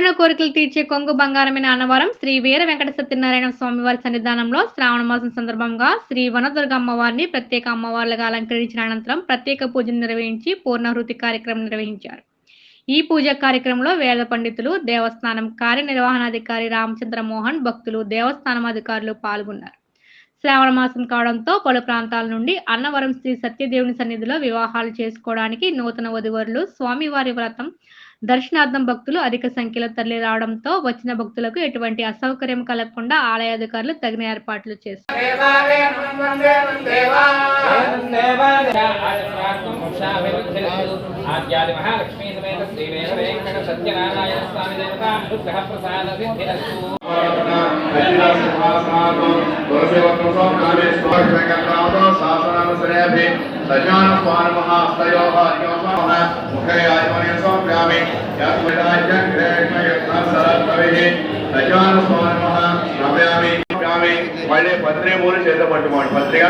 కోరిన కోరికలు తీర్చే కొంగు బంగారమైన అన్నవరం శ్రీ వీర వెంకట సత్యనారాయణ స్వామివారి సన్నిధానంలో శ్రావణ మాసం సందర్భంగా శ్రీ వనదుర్గ అమ్మవారిని ప్రత్యేక అమ్మవార్లుగా అలంకరించిన అనంతరం ప్రత్యేక పూజలు నిర్వహించి పూర్ణాహుతి కార్యక్రమం నిర్వహించారు. ఈ పూజా కార్యక్రమంలో వేద పండితులు, దేవస్థానం కార్యనిర్వహణాధికారి రామచంద్ర మోహన్, భక్తులు, దేవస్థానం అధికారులు పాల్గొన్నారు. శ్రావణ మాసం కావడంతో పలు ప్రాంతాల నుండి అన్నవరం శ్రీ సత్యదేవుని సన్నిధిలో వివాహాలు చేసుకోవడానికి నూతన వధూవరులు స్వామివారి వ్రతం దర్శనార్థం భక్తులు అధిక సంఖ్యలో తరలి రావడంతో వచ్చిన భక్తులకు ఎటువంటి అసౌకర్యం కలగకుండా ఆలయ అధికారులు తగిన ఏర్పాట్లు చేశారు. మళ్ళీ పత్రి మూడు చేత పట్టుకోండి. పత్రిక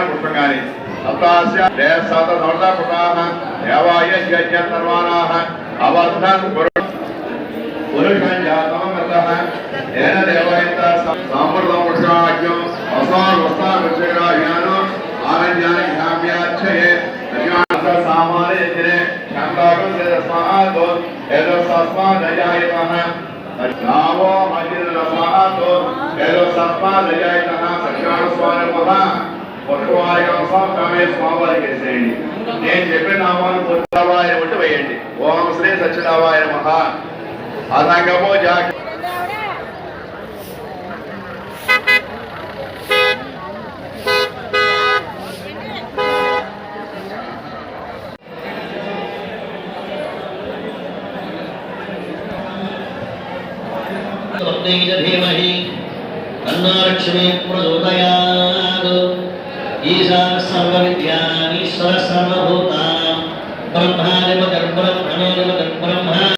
పుష్పంగాని స్వామివారికి వేసేయండి. నేను చెప్పిన నామాలు పొద్దువాయ ఉంటే వేయండి. ఓం శ్రీ సత్యనారాయణ నమః. అదంగమో జాగ్రత్త. धीमहि तन्नो लक्ष्मी प्रचोदयात्। ईशान सर्वविद्यानीश्वर सर्वभूतानां ब्रह्मादिपतिर्ब्रह्मणोऽधिपतिर्ब्रह्मा